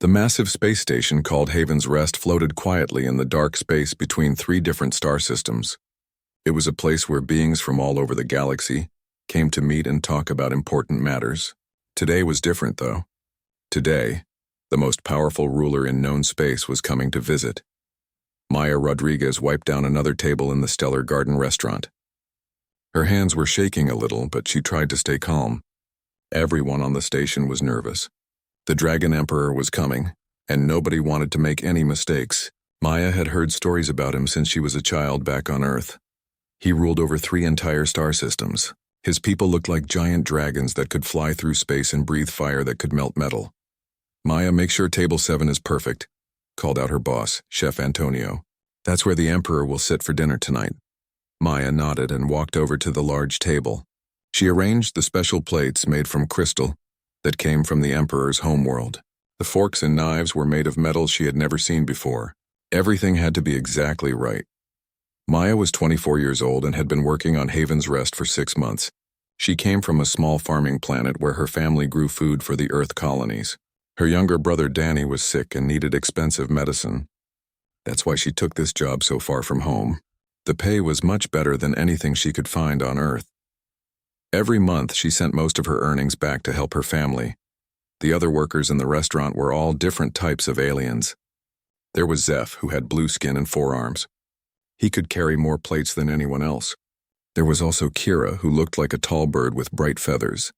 The massive space station called Haven's Rest floated quietly in the dark space between three different star systems. It was a place where beings from all over the galaxy came to meet and talk about important matters. Today was different, though. Today, the most powerful ruler in known space was coming to visit. Maya Rodriguez wiped down another table in the Stellar Garden restaurant. Her hands were shaking a little, but she tried to stay calm. Everyone on the station was nervous. The Dragon Emperor was coming, and nobody wanted to make any mistakes. Maya had heard stories about him since she was a child back on Earth. He ruled over 3 entire star systems. His people looked like giant dragons that could fly through space and breathe fire that could melt metal. "Maya, make sure table 7 is perfect," called out her boss, Chef Antonio. "That's where the Emperor will sit for dinner tonight." Maya nodded and walked over to the large table. She arranged the special plates made from crystal that came from the Emperor's homeworld. The forks and knives were made of metals she had never seen before. Everything had to be exactly right. Maya was 24 years old and had been working on Haven's Rest for 6 months. She came from a small farming planet where her family grew food for the Earth colonies. Her younger brother Danny was sick and needed expensive medicine. That's why she took this job so far from home. The pay was much better than anything she could find on Earth. Every month, she sent most of her earnings back to help her family. The other workers in the restaurant were all different types of aliens. There was Zeph, who had blue skin and 4 arms. He could carry more plates than anyone else. There was also Kira, who looked like a tall bird with bright feathers.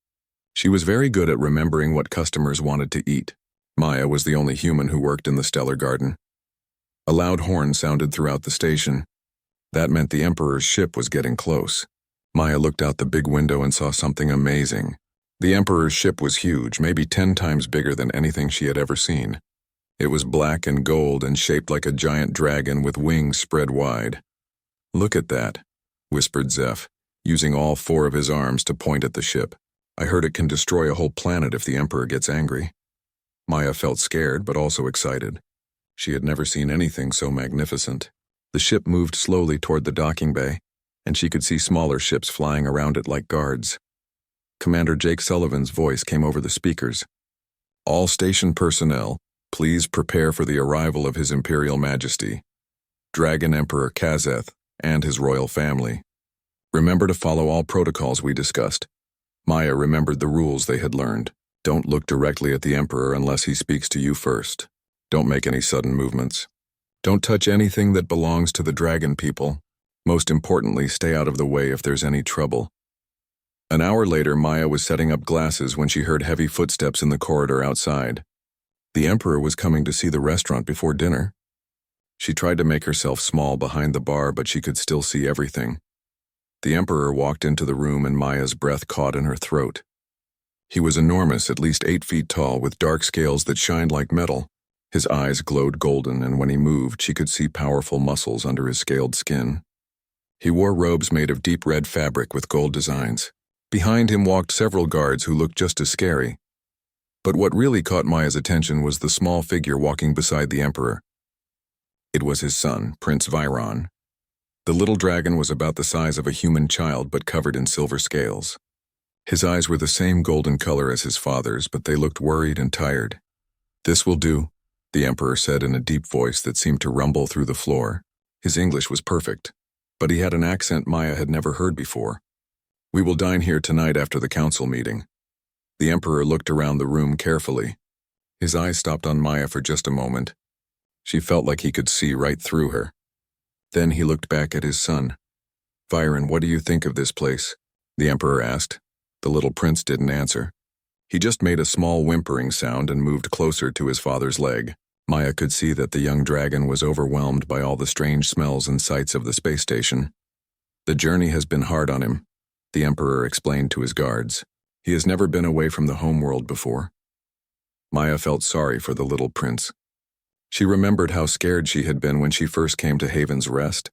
She was very good at remembering what customers wanted to eat. Maya was the only human who worked in the Stellar Garden. A loud horn sounded throughout the station. That meant the Emperor's ship was getting close. Maya looked out the big window and saw something amazing. The Emperor's ship was huge, maybe 10 times bigger than anything she had ever seen. It was black and gold and shaped like a giant dragon with wings spread wide. "Look at that," whispered Zeph, using all 4 of his arms to point at the ship. "I heard it can destroy a whole planet if the Emperor gets angry." Maya felt scared but also excited. She had never seen anything so magnificent. The ship moved slowly toward the docking bay, and she could see smaller ships flying around it like guards. Commander Jake Sullivan's voice came over the speakers. "All station personnel, please prepare for the arrival of His Imperial Majesty, Dragon Emperor Kazeth, and his royal family. Remember to follow all protocols we discussed." Maya remembered the rules they had learned. Don't look directly at the Emperor unless he speaks to you first. Don't make any sudden movements. Don't touch anything that belongs to the dragon people. Most importantly, stay out of the way if there's any trouble. An hour later, Maya was setting up glasses when she heard heavy footsteps in the corridor outside. The Emperor was coming to see the restaurant before dinner. She tried to make herself small behind the bar, but she could still see everything. The Emperor walked into the room and Maya's breath caught in her throat. He was enormous, at least 8 feet tall, with dark scales that shined like metal. His eyes glowed golden, and when he moved, she could see powerful muscles under his scaled skin. He wore robes made of deep red fabric with gold designs. Behind him walked several guards who looked just as scary. But what really caught Maya's attention was the small figure walking beside the Emperor. It was his son, Prince Viron. The little dragon was about the size of a human child but covered in silver scales. His eyes were the same golden color as his father's, but they looked worried and tired. "This will do," the Emperor said in a deep voice that seemed to rumble through the floor. His English was perfect, but he had an accent Maya had never heard before. "We will dine here tonight after the council meeting." The Emperor looked around the room carefully. His eyes stopped on Maya for just a moment. She felt like he could see right through her. Then he looked back at his son. "Viron, what do you think of this place?" the Emperor asked. The little prince didn't answer. He just made a small whimpering sound and moved closer to his father's leg. Maya could see that the young dragon was overwhelmed by all the strange smells and sights of the space station. "The journey has been hard on him," the Emperor explained to his guards. "He has never been away from the homeworld before." Maya felt sorry for the little prince. She remembered how scared she had been when she first came to Haven's Rest.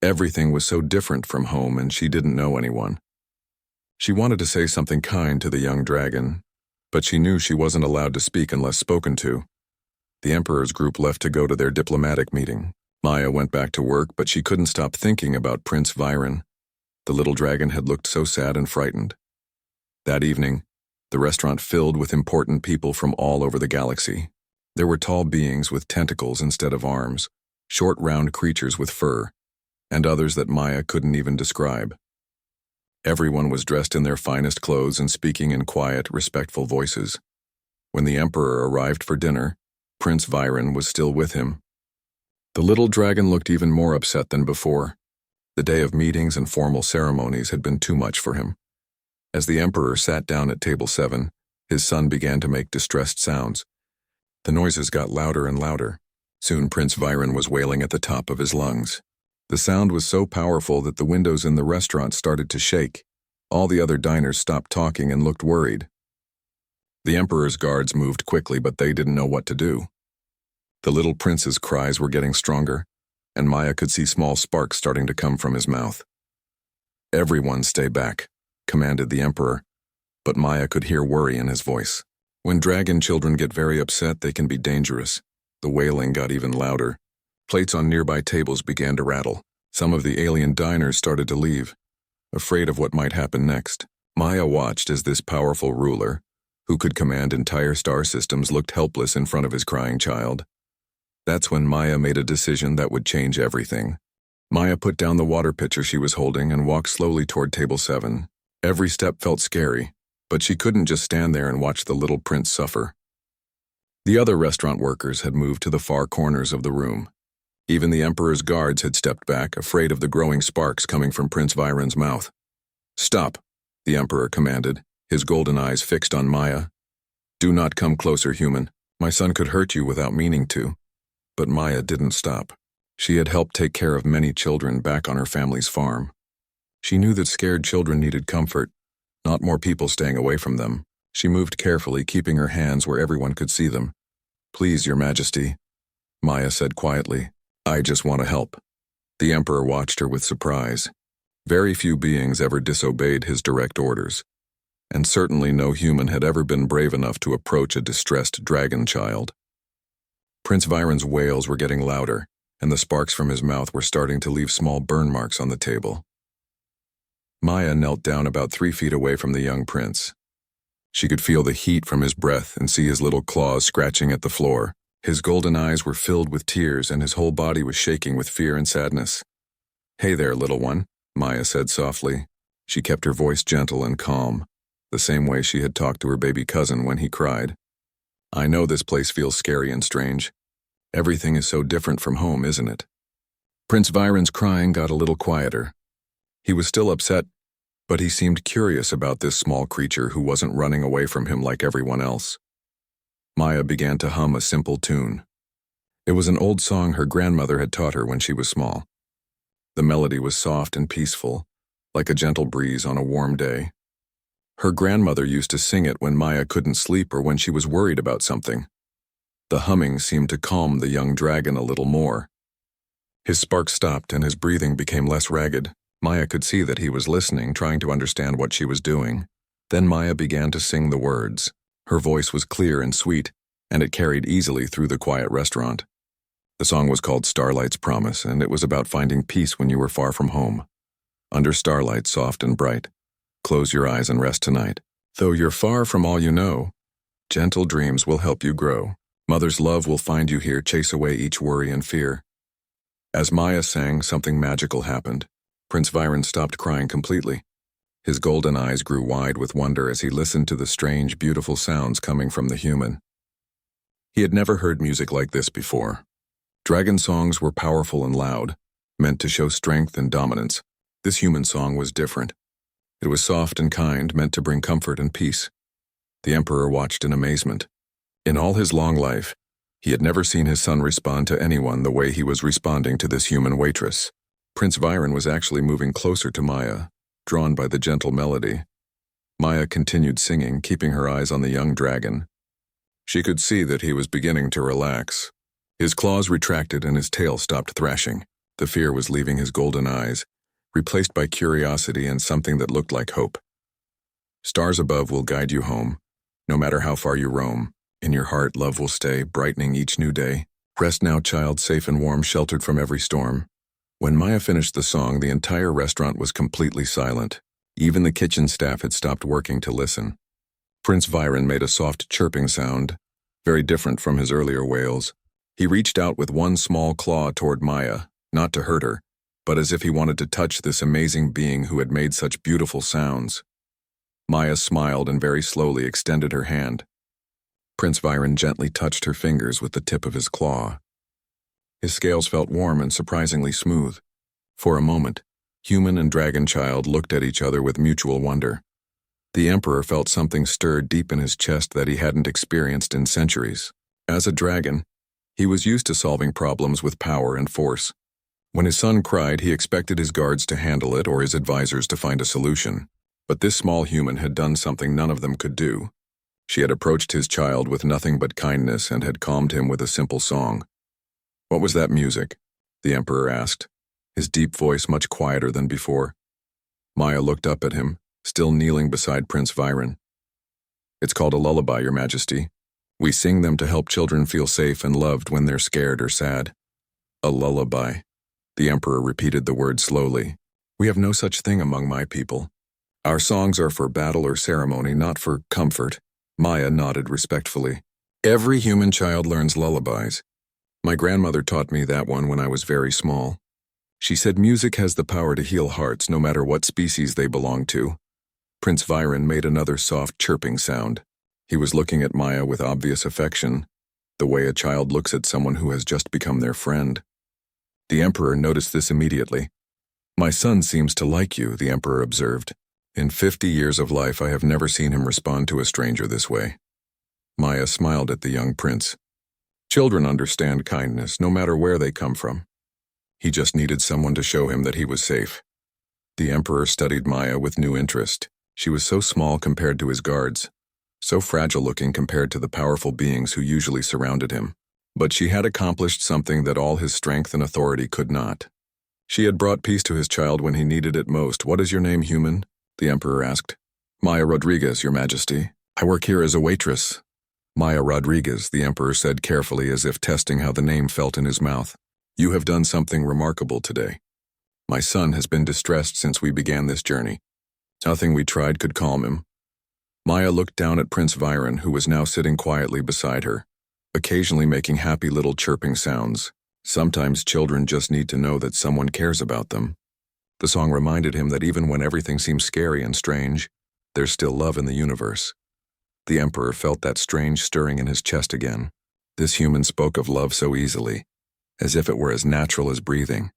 Everything was so different from home, and she didn't know anyone. She wanted to say something kind to the young dragon, but she knew she wasn't allowed to speak unless spoken to. The Emperor's group left to go to their diplomatic meeting. Maya went back to work, but she couldn't stop thinking about Prince Viron. The little dragon had looked so sad and frightened. That evening, the restaurant filled with important people from all over the galaxy. There were tall beings with tentacles instead of arms, short round creatures with fur, and others that Maya couldn't even describe. Everyone was dressed in their finest clothes and speaking in quiet, respectful voices. When the Emperor arrived for dinner, Prince Viren was still with him. The little dragon looked even more upset than before. The day of meetings and formal ceremonies had been too much for him. As the Emperor sat down at table 7, his son began to make distressed sounds. The noises got louder and louder. Soon Prince Viren was wailing at the top of his lungs. The sound was so powerful that the windows in the restaurant started to shake. All the other diners stopped talking and looked worried. The Emperor's guards moved quickly, but they didn't know what to do. The little prince's cries were getting stronger, and Maya could see small sparks starting to come from his mouth. "Everyone stay back," commanded the Emperor, but Maya could hear worry in his voice. When dragon children get very upset, they can be dangerous. The wailing got even louder. Plates on nearby tables began to rattle. Some of the alien diners started to leave, afraid of what might happen next. Maya watched as this powerful ruler, who could command entire star systems, looked helpless in front of his crying child. That's when Maya made a decision that would change everything. Maya put down the water pitcher she was holding and walked slowly toward table 7. Every step felt scary, but she couldn't just stand there and watch the little prince suffer. The other restaurant workers had moved to the far corners of the room. Even the Emperor's guards had stepped back, afraid of the growing sparks coming from Prince Viren's mouth. "Stop," the Emperor commanded, his golden eyes fixed on Maya. "Do not come closer, human. My son could hurt you without meaning to." But Maya didn't stop. She had helped take care of many children back on her family's farm. She knew that scared children needed comfort, not more people staying away from them. She moved carefully, keeping her hands where everyone could see them. "Please, Your Majesty," Maya said quietly. "I just want to help." The Emperor watched her with surprise. Very few beings ever disobeyed his direct orders, and certainly no human had ever been brave enough to approach a distressed dragon child. Prince Viren's wails were getting louder, and the sparks from his mouth were starting to leave small burn marks on the table. Maya knelt down about 3 feet away from the young prince. She could feel the heat from his breath and see his little claws scratching at the floor. His golden eyes were filled with tears, and his whole body was shaking with fear and sadness. "Hey there, little one," Maya said softly. She kept her voice gentle and calm, the same way she had talked to her baby cousin when he cried. "I know this place feels scary and strange. Everything is so different from home, isn't it?" Prince Viren's crying got a little quieter. He was still upset, but he seemed curious about this small creature who wasn't running away from him like everyone else. Maya began to hum a simple tune. It was an old song her grandmother had taught her when she was small. The melody was soft and peaceful, like a gentle breeze on a warm day. Her grandmother used to sing it when Maya couldn't sleep or when she was worried about something. The humming seemed to calm the young dragon a little more. His sparks stopped and his breathing became less ragged. Maya could see that he was listening, trying to understand what she was doing. Then Maya began to sing the words. Her voice was clear and sweet, and it carried easily through the quiet restaurant. The song was called Starlight's Promise, and it was about finding peace when you were far from home. Under starlight soft and bright, close your eyes and rest tonight. Though you're far from all you know, gentle dreams will help you grow. Mother's love will find you here, chase away each worry and fear. As Maya sang, something magical happened. Prince Viren stopped crying completely. His golden eyes grew wide with wonder as he listened to the strange, beautiful sounds coming from the human. He had never heard music like this before. Dragon songs were powerful and loud, meant to show strength and dominance. This human song was different. It was soft and kind, meant to bring comfort and peace. The Emperor watched in amazement. In all his long life, he had never seen his son respond to anyone the way he was responding to this human waitress. Prince Viren was actually moving closer to Maya, drawn by the gentle melody. Maya continued singing, keeping her eyes on the young dragon. She could see that he was beginning to relax. His claws retracted and his tail stopped thrashing. The fear was leaving his golden eyes, replaced by curiosity and something that looked like hope. "Stars above will guide you home. No matter how far you roam, in your heart love will stay, brightening each new day. Rest now, child, safe and warm, sheltered from every storm." When Maya finished the song, the entire restaurant was completely silent. Even the kitchen staff had stopped working to listen. Prince Viren made a soft chirping sound, very different from his earlier wails. He reached out with one small claw toward Maya, not to hurt her, but as if he wanted to touch this amazing being who had made such beautiful sounds. Maya smiled and very slowly extended her hand. Prince Viren gently touched her fingers with the tip of his claw. His scales felt warm and surprisingly smooth. For a moment, human and dragon child looked at each other with mutual wonder. The Emperor felt something stir deep in his chest that he hadn't experienced in centuries. As a dragon, he was used to solving problems with power and force. When his son cried, he expected his guards to handle it or his advisors to find a solution. But this small human had done something none of them could do. She had approached his child with nothing but kindness and had calmed him with a simple song. "What was that music?" the Emperor asked, his deep voice much quieter than before. Maya looked up at him, still kneeling beside Prince Viren. "It's called a lullaby, Your Majesty. We sing them to help children feel safe and loved when they're scared or sad." "A lullaby." The Emperor repeated the word slowly. "We have no such thing among my people. Our songs are for battle or ceremony, not for comfort." Maya nodded respectfully. "Every human child learns lullabies. My grandmother taught me that one when I was very small. She said music has the power to heal hearts no matter what species they belong to." Prince Viren made another soft chirping sound. He was looking at Maya with obvious affection, the way a child looks at someone who has just become their friend. The Emperor noticed this immediately. "My son seems to like you," the Emperor observed. "In 50 years of life, I have never seen him respond to a stranger this way." Maya smiled at the young prince. Children understand kindness, no matter where they come from. He just needed someone to show him that he was safe. The Emperor studied Maya with new interest. She was so small compared to his guards, so fragile-looking compared to the powerful beings who usually surrounded him. But she had accomplished something that all his strength and authority could not. She had brought peace to his child when he needed it most. "What is your name, human?" the Emperor asked. "Maya Rodriguez, Your Majesty. I work here as a waitress." "Maya Rodriguez," the Emperor said carefully, as if testing how the name felt in his mouth. "You have done something remarkable today. My son has been distressed since we began this journey. Nothing we tried could calm him." Maya looked down at Prince Viren, who was now sitting quietly beside her, occasionally making happy little chirping sounds. Sometimes children just need to know that someone cares about them. The song reminded him that even when everything seems scary and strange, there's still love in the universe. The Emperor felt that strange stirring in his chest again. This human spoke of love so easily, as if it were as natural as breathing.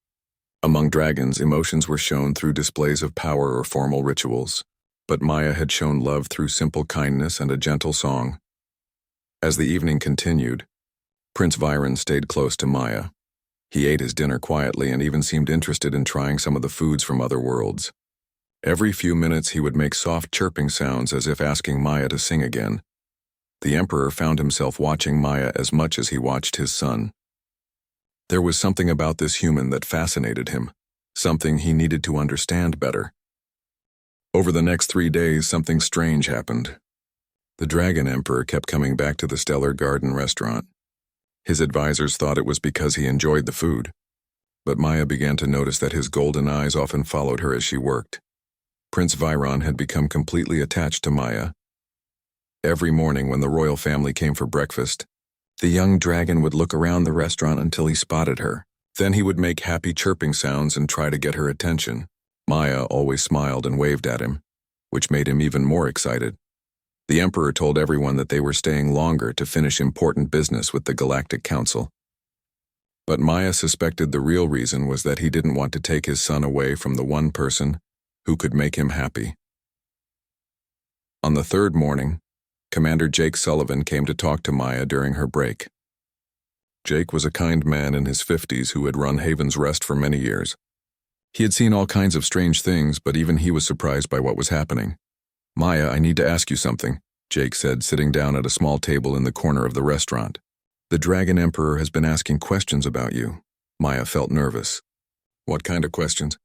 Among dragons, emotions were shown through displays of power or formal rituals, but Maya had shown love through simple kindness and a gentle song. As the evening continued, Prince Viren stayed close to Maya. He ate his dinner quietly and even seemed interested in trying some of the foods from other worlds. Every few minutes he would make soft chirping sounds as if asking Maya to sing again. The Emperor found himself watching Maya as much as he watched his son. There was something about this human that fascinated him, something he needed to understand better. Over the next 3 days, something strange happened. The Dragon Emperor kept coming back to the Stellar Garden restaurant. His advisors thought it was because he enjoyed the food, but Maya began to notice that his golden eyes often followed her as she worked. Prince Viren had become completely attached to Maya. Every morning when the royal family came for breakfast, the young dragon would look around the restaurant until he spotted her. Then he would make happy chirping sounds and try to get her attention. Maya always smiled and waved at him, which made him even more excited. The Emperor told everyone that they were staying longer to finish important business with the Galactic Council. But Maya suspected the real reason was that he didn't want to take his son away from the one person who could make him happy. On the third morning, Commander Jake Sullivan came to talk to Maya during her break. Jake was a kind man in his 50s who had run Haven's Rest for many years. He had seen all kinds of strange things, but even he was surprised by what was happening. "Maya, I need to ask you something," Jake said, sitting down at a small table in the corner of the restaurant. "The Dragon Emperor has been asking questions about you." Maya felt nervous. "What kind of questions?"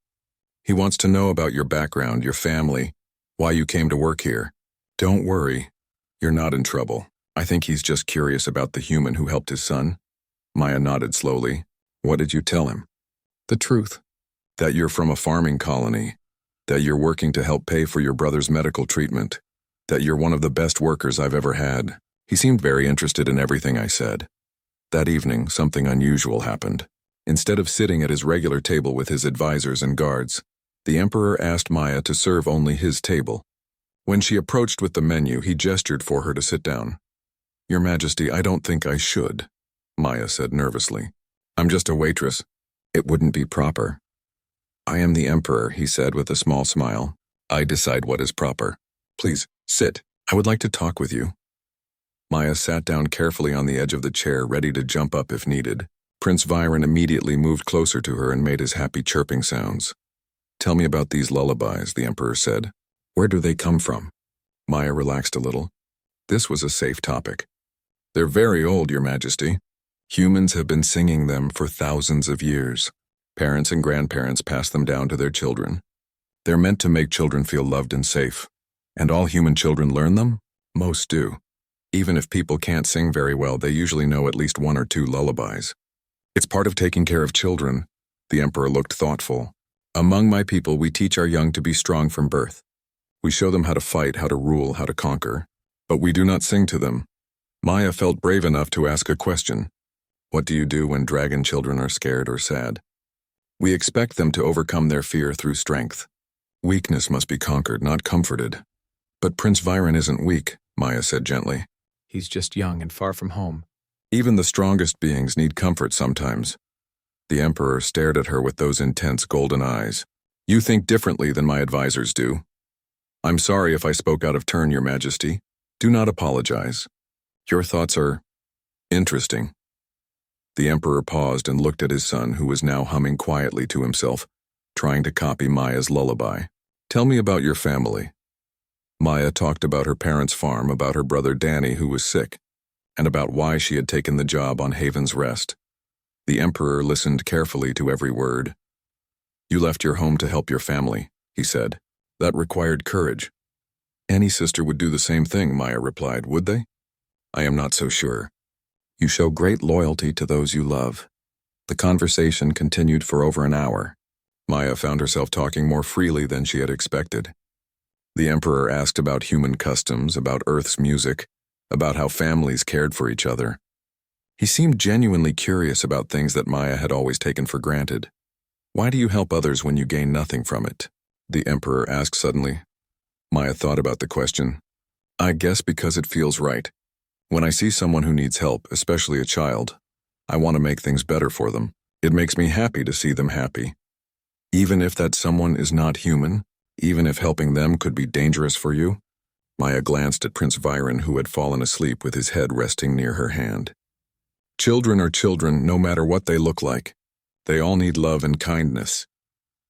"He wants to know about your background, your family, why you came to work here." "Don't worry. You're not in trouble. I think he's just curious about the human who helped his son." Maya nodded slowly. "What did you tell him?" "The truth. That you're from a farming colony. That you're working to help pay for your brother's medical treatment. That you're one of the best workers I've ever had. He seemed very interested in everything I said. That evening, something unusual happened. Instead of sitting at his regular table with his advisors and guards, the Emperor asked Maya to serve only his table. When she approached with the menu, he gestured for her to sit down. "Your Majesty, I don't think I should," Maya said nervously. "I'm just a waitress. It wouldn't be proper." "I am the Emperor," he said with a small smile. "I decide what is proper. Please, sit. I would like to talk with you." Maya sat down carefully on the edge of the chair, ready to jump up if needed. Prince Viren immediately moved closer to her and made his happy chirping sounds. "Tell me about these lullabies," the Emperor said. "Where do they come from?" Maya relaxed a little. This was a safe topic. "They're very old, Your Majesty. Humans have been singing them for thousands of years. Parents and grandparents pass them down to their children. They're meant to make children feel loved and safe. And all human children learn them? Most do. Even if people can't sing very well, they usually know at least one or two lullabies. It's part of taking care of children." The Emperor looked thoughtful. "Among my people, we teach our young to be strong from birth. We show them how to fight, how to rule, how to conquer. But we do not sing to them." Maya felt brave enough to ask a question. "What do you do when dragon children are scared or sad?" "We expect them to overcome their fear through strength. Weakness must be conquered, not comforted." "But Prince Viren isn't weak," Maya said gently. He's just young and far from home. "Even the strongest beings need comfort sometimes." The Emperor stared at her with those intense golden eyes. "You think differently than my advisors do. I'm sorry if I spoke out of turn, Your Majesty. Do not apologize. Your thoughts are interesting." The Emperor paused and looked at his son, who was now humming quietly to himself, trying to copy Maya's lullaby. "Tell me about your family." Maya talked about her parents' farm, about her brother Danny, who was sick, and about why she had taken the job on Haven's Rest. The Emperor listened carefully to every word. "You left your home to help your family," he said. "That required courage." "Any sister would do the same thing," Maya replied, "would they?" "I am not so sure. You show great loyalty to those you love." The conversation continued for over an hour. Maya found herself talking more freely than she had expected. The Emperor asked about human customs, about Earth's music, about how families cared for each other. He seemed genuinely curious about things that Maya had always taken for granted. "Why do you help others when you gain nothing from it?" the Emperor asked suddenly. Maya thought about the question. "I guess because it feels right. When I see someone who needs help, especially a child, I want to make things better for them. It makes me happy to see them happy. Even if that someone is not human, even if helping them could be dangerous for you." Maya glanced at Prince Viren, who had fallen asleep with his head resting near her hand. "Children are children, no matter what they look like. They all need love and kindness."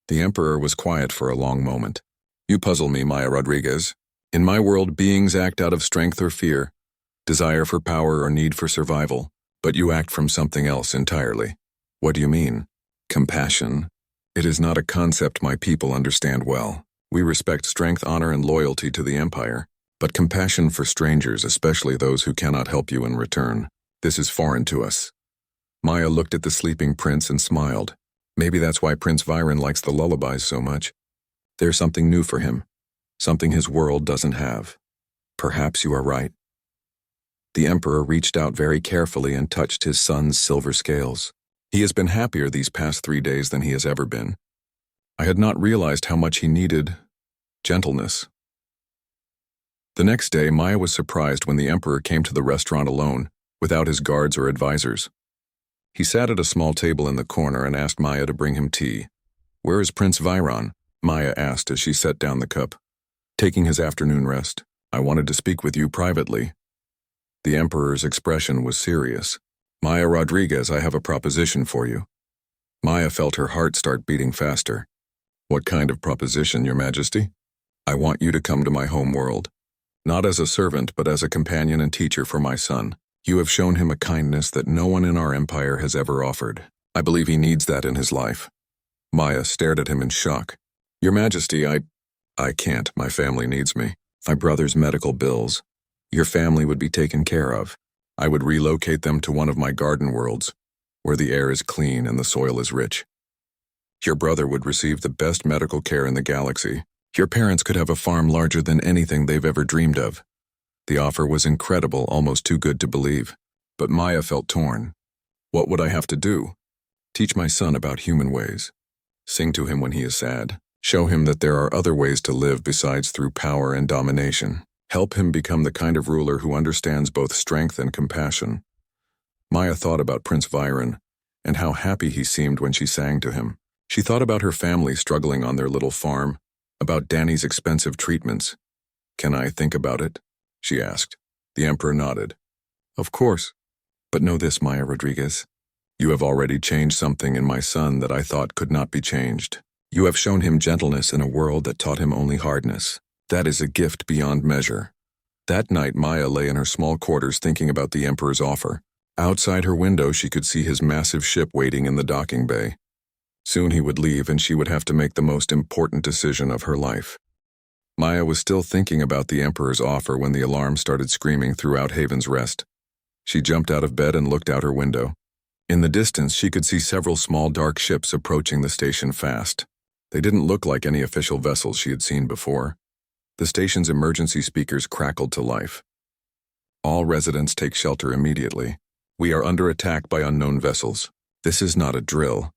The Emperor was quiet for a long moment. "You puzzle me, Maya Rodriguez. In my world, beings act out of strength or fear, desire for power or need for survival, but you act from something else entirely." "What do you mean?" "Compassion. It is not a concept my people understand well. We respect strength, honor, and loyalty to the Empire, but compassion for strangers, especially those who cannot help you in return, this is foreign to us." Maya looked at the sleeping prince and smiled. Maybe that's why Prince Viren likes the lullabies so much. There's something new for him, something his world doesn't have. Perhaps you are right. The Emperor reached out very carefully and touched his son's silver scales. He has been happier these past 3 days than he has ever been. I had not realized how much he needed gentleness. The next day, Maya was surprised when the Emperor came to the restaurant alone, without his guards or advisors. He sat at a small table in the corner and asked Maya to bring him tea. "Where is Prince Viren?" Maya asked as she set down the cup. "Taking his afternoon rest. I wanted to speak with you privately." The Emperor's expression was serious. "Maya Rodriguez, I have a proposition for you." Maya felt her heart start beating faster. "What kind of proposition, Your Majesty?" "I want you to come to my home world. Not as a servant, but as a companion and teacher for my son. You have shown him a kindness that no one in our empire has ever offered. I believe he needs that in his life." Maya stared at him in shock. "Your Majesty, I can't. My family needs me. My brother's medical bills. Your family would be taken care of. I would relocate them to one of my garden worlds, where the air is clean and the soil is rich. Your brother would receive the best medical care in the galaxy. Your parents could have a farm larger than anything they've ever dreamed of. The offer was incredible, almost too good to believe. But Maya felt torn. What would I have to do? Teach my son about human ways. Sing to him when he is sad. Show him that there are other ways to live besides through power and domination. Help him become the kind of ruler who understands both strength and compassion. Maya thought about Prince Viren and how happy he seemed when she sang to him. She thought about her family struggling on their little farm, about Danny's expensive treatments. Can I think about it? She asked. The Emperor nodded. Of course. But know this, Maya Rodriguez. You have already changed something in my son that I thought could not be changed. You have shown him gentleness in a world that taught him only hardness. That is a gift beyond measure. That night, Maya lay in her small quarters thinking about the Emperor's offer. Outside her window, she could see his massive ship waiting in the docking bay. Soon he would leave and she would have to make the most important decision of her life. Maya was still thinking about the Emperor's offer when the alarm started screaming throughout Haven's Rest. She jumped out of bed and looked out her window. In the distance, she could see several small dark ships approaching the station fast. They didn't look like any official vessels she had seen before. The station's emergency speakers crackled to life. All residents take shelter immediately. We are under attack by unknown vessels. This is not a drill.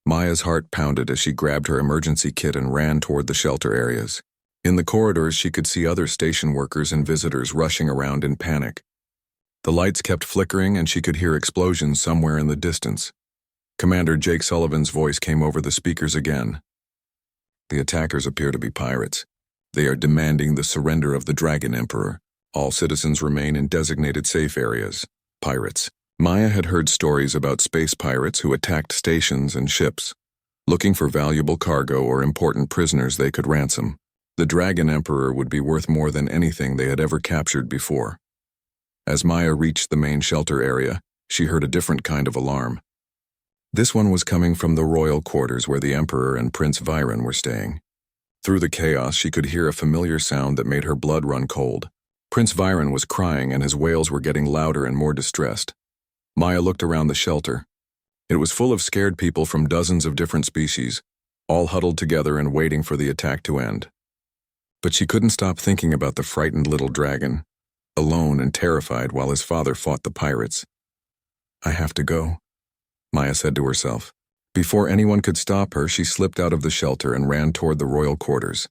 Maya's heart pounded as she grabbed her emergency kit and ran toward the shelter areas. In the corridors, she could see other station workers and visitors rushing around in panic. The lights kept flickering and she could hear explosions somewhere in the distance. Commander Jake Sullivan's voice came over the speakers again. The attackers appear to be pirates. They are demanding the surrender of the Dragon Emperor. All citizens remain in designated safe areas. Pirates. Maya had heard stories about space pirates who attacked stations and ships, looking for valuable cargo or important prisoners they could ransom. The Dragon Emperor would be worth more than anything they had ever captured before. As Maya reached the main shelter area, she heard a different kind of alarm. This one was coming from the royal quarters where the Emperor and Prince Viren were staying. Through the chaos, she could hear a familiar sound that made her blood run cold. Prince Viren was crying and his wails were getting louder and more distressed. Maya looked around the shelter. It was full of scared people from dozens of different species, all huddled together and waiting for the attack to end. But she couldn't stop thinking about the frightened little dragon, alone and terrified while his father fought the pirates. I have to go, Maya said to herself. Before anyone could stop her, she slipped out of the shelter and ran toward the royal quarters.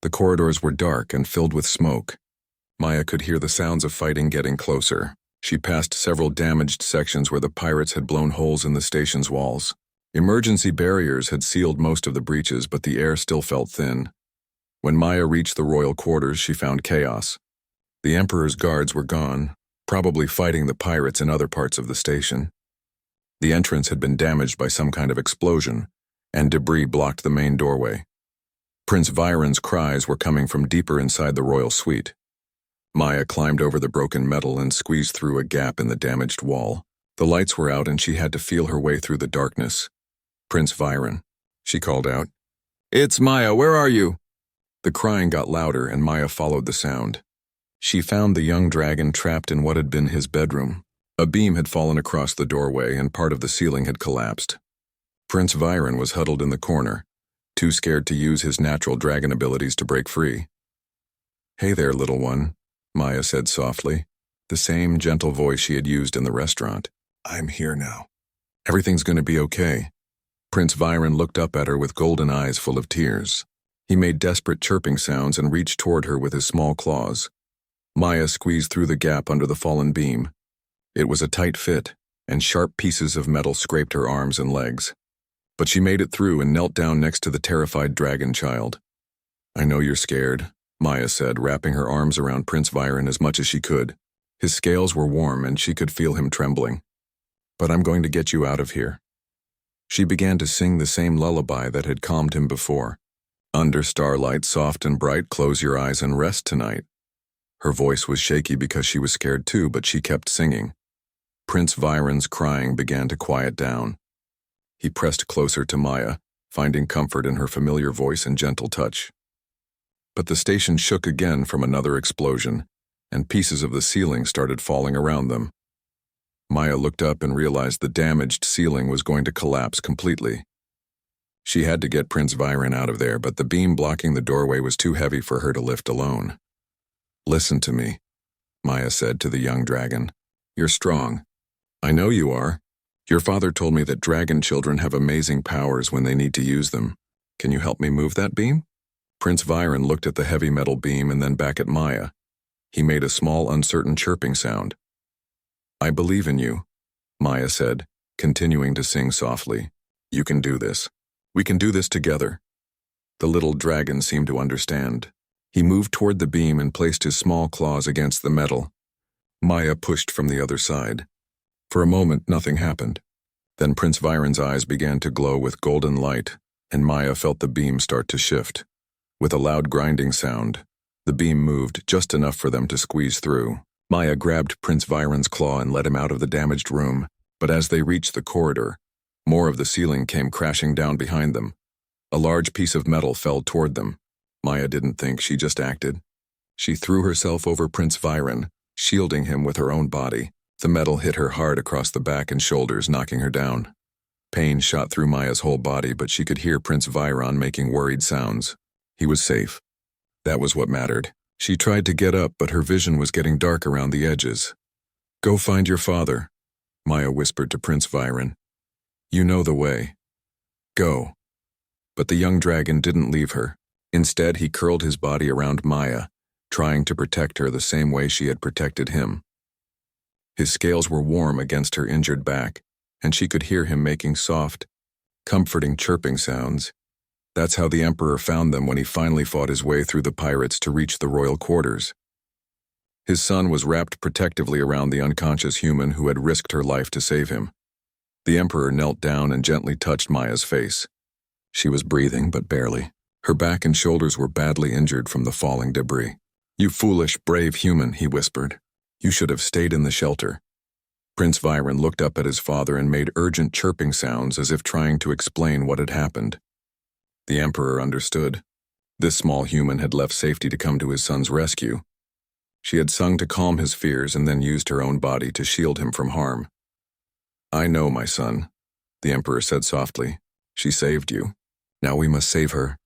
The corridors were dark and filled with smoke. Maya could hear the sounds of fighting getting closer. She passed several damaged sections where the pirates had blown holes in the station's walls. Emergency barriers had sealed most of the breaches, but the air still felt thin. When Maya reached the royal quarters, she found chaos. The Emperor's guards were gone, probably fighting the pirates in other parts of the station. The entrance had been damaged by some kind of explosion, and debris blocked the main doorway. Prince Viren's cries were coming from deeper inside the royal suite. Maya climbed over the broken metal and squeezed through a gap in the damaged wall. The lights were out and she had to feel her way through the darkness. Prince Viren, she called out. It's Maya, where are you? The crying got louder and Maya followed the sound. She found the young dragon trapped in what had been his bedroom. A beam had fallen across the doorway and part of the ceiling had collapsed. Prince Viren was huddled in the corner, too scared to use his natural dragon abilities to break free. Hey there, little one, Maya said softly, the same gentle voice she had used in the restaurant. I'm here now. Everything's going to be okay. Prince Viren looked up at her with golden eyes full of tears. He made desperate chirping sounds and reached toward her with his small claws. Maya squeezed through the gap under the fallen beam. It was a tight fit, and sharp pieces of metal scraped her arms and legs. But she made it through and knelt down next to the terrified dragon child. I know you're scared, Maya said, wrapping her arms around Prince Viren as much as she could. His scales were warm and she could feel him trembling. But I'm going to get you out of here. She began to sing the same lullaby that had calmed him before. Under starlight soft and bright, close your eyes and rest tonight. Her voice was shaky because she was scared too, but she kept singing. Prince Viren's crying began to quiet down. He pressed closer to Maya, finding comfort in her familiar voice and gentle touch. But the station shook again from another explosion, and pieces of the ceiling started falling around them. Maya looked up and realized the damaged ceiling was going to collapse completely. She had to get Prince Viren out of there, but the beam blocking the doorway was too heavy for her to lift alone. Listen to me. Maya said to the young dragon. You're strong. I know you are. Your father told me that dragon children have amazing powers when they need to use them. Can you help me move that beam? Prince Viren looked at the heavy metal beam and then back at Maya. He made a small, uncertain chirping sound. I believe in you, Maya said, continuing to sing softly. You can do this. We can do this together. The little dragon seemed to understand. He moved toward the beam and placed his small claws against the metal. Maya pushed from the other side. For a moment, nothing happened. Then Prince Viren's eyes began to glow with golden light, and Maya felt the beam start to shift. With a loud grinding sound, the beam moved just enough for them to squeeze through. Maya grabbed Prince Viren's claw and led him out of the damaged room, but as they reached the corridor, more of the ceiling came crashing down behind them. A large piece of metal fell toward them. Maya didn't think, she just acted. She threw herself over Prince Viren, shielding him with her own body. The metal hit her hard across the back and shoulders, knocking her down. Pain shot through Maya's whole body, but she could hear Prince Viren making worried sounds. He was safe. That was what mattered. She tried to get up, but her vision was getting dark around the edges. Go find your father, Maya whispered to Prince Viren. You know the way. Go. But the young dragon didn't leave her. Instead, he curled his body around Maya, trying to protect her the same way she had protected him. His scales were warm against her injured back, and she could hear him making soft, comforting chirping sounds. That's how the Emperor found them when he finally fought his way through the pirates to reach the royal quarters. His son was wrapped protectively around the unconscious human who had risked her life to save him. The Emperor knelt down and gently touched Maya's face. She was breathing, but barely. Her back and shoulders were badly injured from the falling debris. You foolish, brave human, he whispered. You should have stayed in the shelter. Prince Viren looked up at his father and made urgent chirping sounds as if trying to explain what had happened. The Emperor understood. This small human had left safety to come to his son's rescue. She had sung to calm his fears and then used her own body to shield him from harm. I know, my son, the Emperor said softly. She saved you. Now we must save her.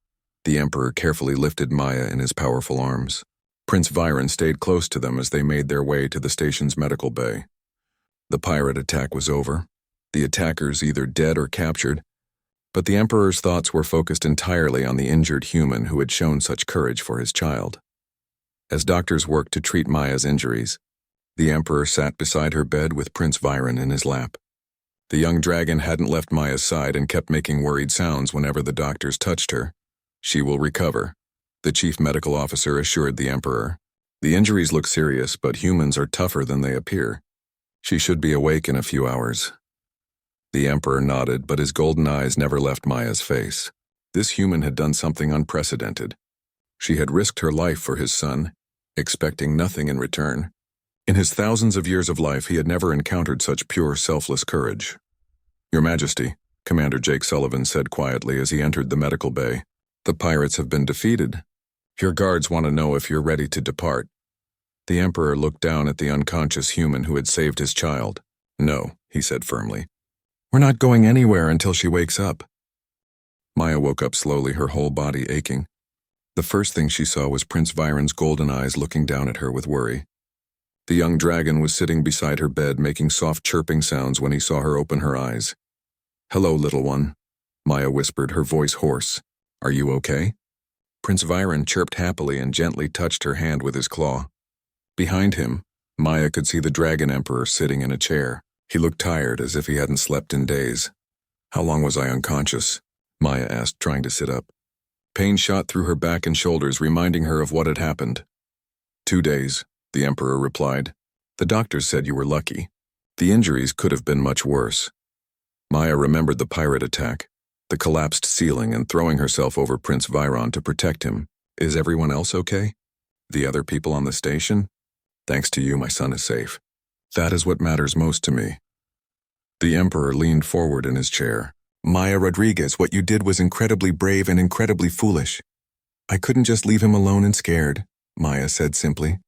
The Emperor carefully lifted Maya in his powerful arms. Prince Viren stayed close to them as they made their way to the station's medical bay. The pirate attack was over, the attackers either dead or captured, but the Emperor's thoughts were focused entirely on the injured human who had shown such courage for his child. As doctors worked to treat Maya's injuries, the Emperor sat beside her bed with Prince Viren in his lap. The young dragon hadn't left Maya's side and kept making worried sounds whenever the doctors touched her. She will recover, the chief medical officer assured the Emperor. The injuries look serious, but humans are tougher than they appear. She should be awake in a few hours. The Emperor nodded, but his golden eyes never left Maya's face. This human had done something unprecedented. She had risked her life for his son, expecting nothing in return. In his thousands of years of life, he had never encountered such pure, selfless courage. Your Majesty, Commander Jake Sullivan said quietly as he entered the medical bay. The pirates have been defeated. Your guards want to know if you're ready to depart. The Emperor looked down at the unconscious human who had saved his child. No, he said firmly. We're not going anywhere until she wakes up. Maya woke up slowly, her whole body aching. The first thing she saw was Prince Viren's golden eyes looking down at her with worry. The young dragon was sitting beside her bed making soft chirping sounds when he saw her open her eyes. Hello, little one, Maya whispered, her voice hoarse. Are you okay? Prince Viren chirped happily and gently touched her hand with his claw. Behind him, Maya could see the Dragon Emperor sitting in a chair. He looked tired, as if he hadn't slept in days. How long was I unconscious? Maya asked, trying to sit up. Pain shot through her back and shoulders, reminding her of what had happened. 2 days, the Emperor replied. The doctors said you were lucky. The injuries could have been much worse. Maya remembered the pirate attack, the collapsed ceiling, and throwing herself over Prince Viren to protect him. Is everyone else okay? The other people on the station? Thanks to you, my son is safe. That is what matters most to me. The Emperor leaned forward in his chair. Maya Rodriguez, what you did was incredibly brave and incredibly foolish. I couldn't just leave him alone and scared, Maya said simply.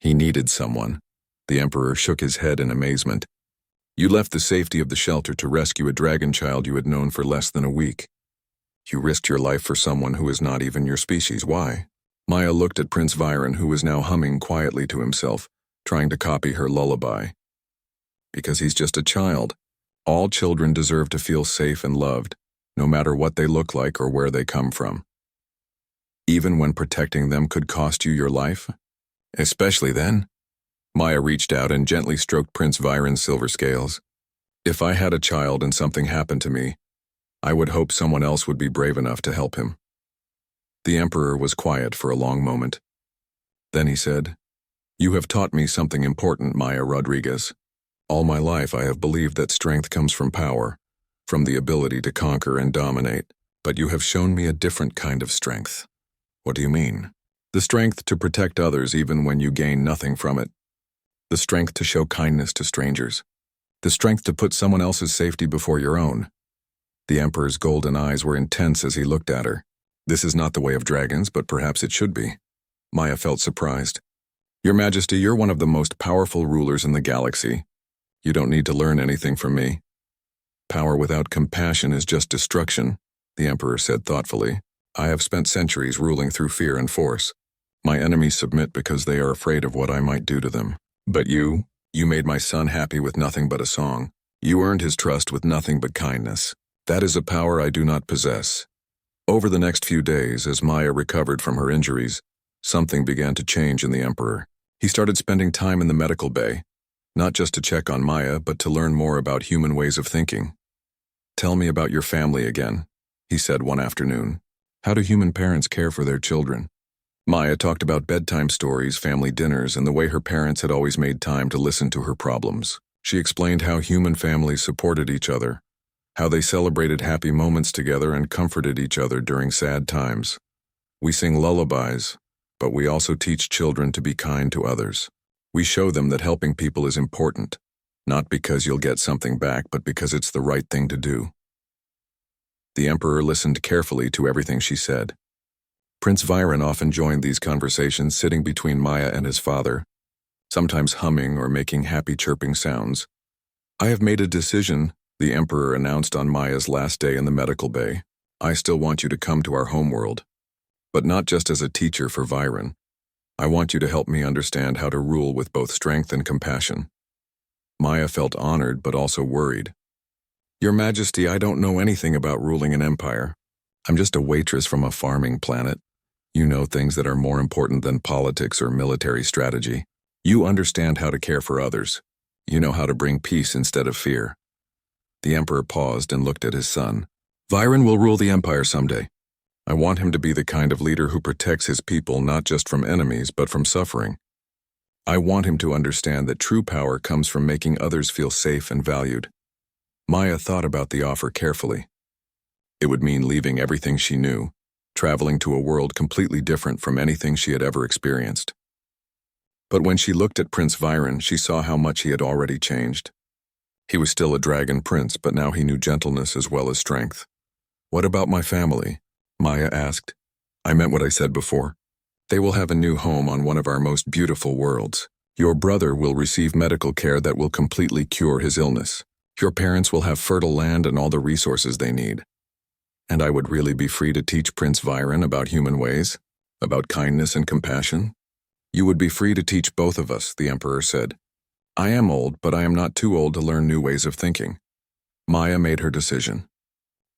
He needed someone. The Emperor shook his head in amazement. You left the safety of the shelter to rescue a dragon child you had known for less than a week. You risked your life for someone who is not even your species. Why? Maya looked at Prince Viren, who was now humming quietly to himself, trying to copy her lullaby. Because he's just a child. All children deserve to feel safe and loved, no matter what they look like or where they come from. Even when protecting them could cost you your life? Especially then? Maya reached out and gently stroked Prince Viren's silver scales. If I had a child and something happened to me, I would hope someone else would be brave enough to help him. The Emperor was quiet for a long moment. Then he said, "You have taught me something important, Maya Rodriguez. All my life I have believed that strength comes from power, from the ability to conquer and dominate, but you have shown me a different kind of strength." "What do you mean?" "The strength to protect others even when you gain nothing from it. The strength to show kindness to strangers. The strength to put someone else's safety before your own." The Emperor's golden eyes were intense as he looked at her. This is not the way of dragons, but perhaps it should be. Maya felt surprised. "Your Majesty, you're one of the most powerful rulers in the galaxy. You don't need to learn anything from me." "Power without compassion is just destruction," the Emperor said thoughtfully. "I have spent centuries ruling through fear and force. My enemies submit because they are afraid of what I might do to them. But you made my son happy with nothing but a song. You earned his trust with nothing but kindness. That is a power I do not possess." Over the next few days, as Maya recovered from her injuries, something began to change in the Emperor. He started spending time in the medical bay, not just to check on Maya, but to learn more about human ways of thinking. "Tell me about your family again," he said one afternoon. "How do human parents care for their children?" Maya talked about bedtime stories, family dinners, and the way her parents had always made time to listen to her problems. She explained how human families supported each other, how they celebrated happy moments together and comforted each other during sad times. "We sing lullabies, but we also teach children to be kind to others. We show them that helping people is important, not because you'll get something back, but because it's the right thing to do." The Emperor listened carefully to everything she said. Prince Viren often joined these conversations, sitting between Maya and his father, sometimes humming or making happy chirping sounds. "I have made a decision," the Emperor announced on Maya's last day in the medical bay. "I still want you to come to our homeworld, but not just as a teacher for Viren. I want you to help me understand how to rule with both strength and compassion." Maya felt honored but also worried. "Your Majesty, I don't know anything about ruling an empire. I'm just a waitress from a farming planet. You know things that are more important than politics or military strategy. You understand how to care for others. You know how to bring peace instead of fear." The Emperor paused and looked at his son. "Viren will rule the empire someday. I want him to be the kind of leader who protects his people not just from enemies but from suffering. I want him to understand that true power comes from making others feel safe and valued." Maya thought about the offer carefully. It would mean leaving everything she knew, traveling to a world completely different from anything she had ever experienced. But when she looked at Prince Viren, she saw how much he had already changed. He was still a dragon prince, but now he knew gentleness as well as strength. "What about my family?" Maya asked. "I meant what I said before. They will have a new home on one of our most beautiful worlds. Your brother will receive medical care that will completely cure his illness. Your parents will have fertile land and all the resources they need. And I would really be free to teach Prince Viren about human ways, about kindness and compassion." "You would be free to teach both of us," the Emperor said. "I am old, but I am not too old to learn new ways of thinking." Maya made her decision.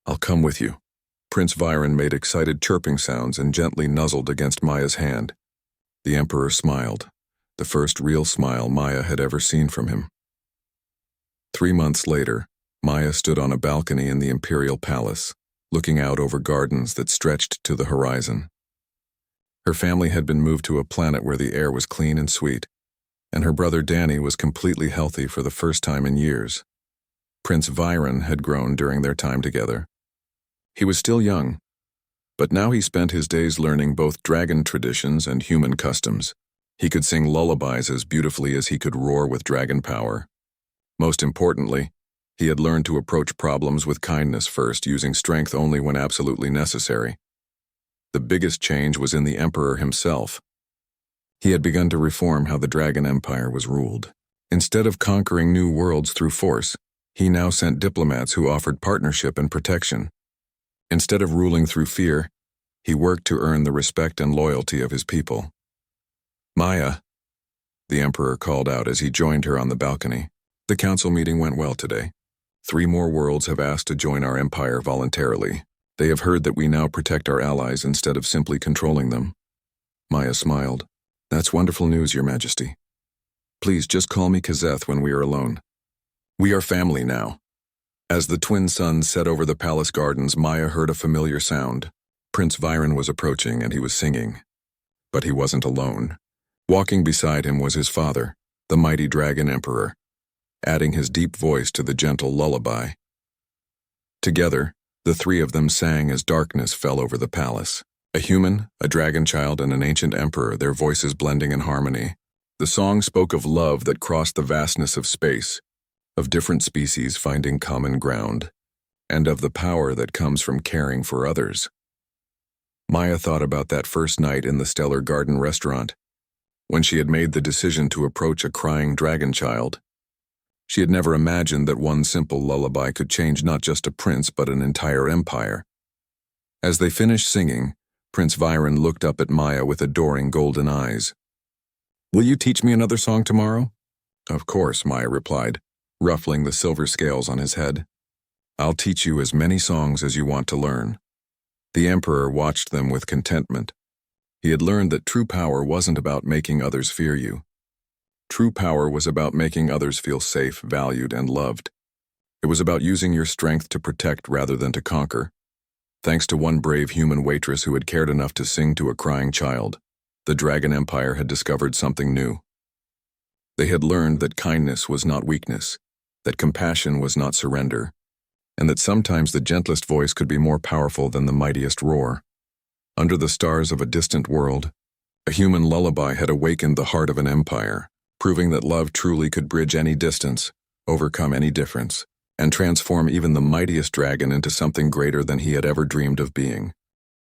"I'll come with you." Prince Viren made excited chirping sounds and gently nuzzled against Maya's hand. The Emperor smiled, the first real smile Maya had ever seen from him. 3 months later, Maya stood on a balcony in the Imperial Palace, looking out over gardens that stretched to the horizon. Her family had been moved to a planet where the air was clean and sweet, and her brother Danny was completely healthy for the first time in years. Prince Viren had grown during their time together. He was still young, but now he spent his days learning both dragon traditions and human customs. He could sing lullabies as beautifully as he could roar with dragon power. Most importantly, he had learned to approach problems with kindness first, using strength only when absolutely necessary. The biggest change was in the Emperor himself. He had begun to reform how the Dragon Empire was ruled. Instead of conquering new worlds through force, he now sent diplomats who offered partnership and protection. Instead of ruling through fear, he worked to earn the respect and loyalty of his people. "Maya, the Emperor called out as he joined her on the balcony. "The council meeting went well today. 3 more worlds have asked to join our empire voluntarily. They have heard that we now protect our allies instead of simply controlling them." Maya smiled. "That's wonderful news, Your Majesty. Please just call me Kazeth when we are alone. We are family now." As the twin suns set over the palace gardens, Maya heard a familiar sound. Prince Viren was approaching and he was singing. But he wasn't alone. Walking beside him was his father, the mighty Dragon Emperor, adding his deep voice to the gentle lullaby. Together, the 3 of them sang as darkness fell over the palace. A human, a dragon child, and an ancient emperor, their voices blending in harmony. The song spoke of love that crossed the vastness of space, of different species finding common ground, and of the power that comes from caring for others. Maya thought about that first night in the Stellar Garden restaurant, when she had made the decision to approach a crying dragon child. She had never imagined that one simple lullaby could change not just a prince but an entire empire. As they finished singing, Prince Viren looked up at Maya with adoring golden eyes. "Will you teach me another song tomorrow?" "Of course," Maya replied, ruffling the silver scales on his head. "I'll teach you as many songs as you want to learn." The Emperor watched them with contentment. He had learned that true power wasn't about making others fear you. True power was about making others feel safe, valued, and loved. It was about using your strength to protect rather than to conquer. Thanks to one brave human waitress who had cared enough to sing to a crying child, the Dragon Empire had discovered something new. They had learned that kindness was not weakness, that compassion was not surrender, and that sometimes the gentlest voice could be more powerful than the mightiest roar. Under the stars of a distant world, a human lullaby had awakened the heart of an empire, proving that love truly could bridge any distance, overcome any difference, and transform even the mightiest dragon into something greater than he had ever dreamed of being.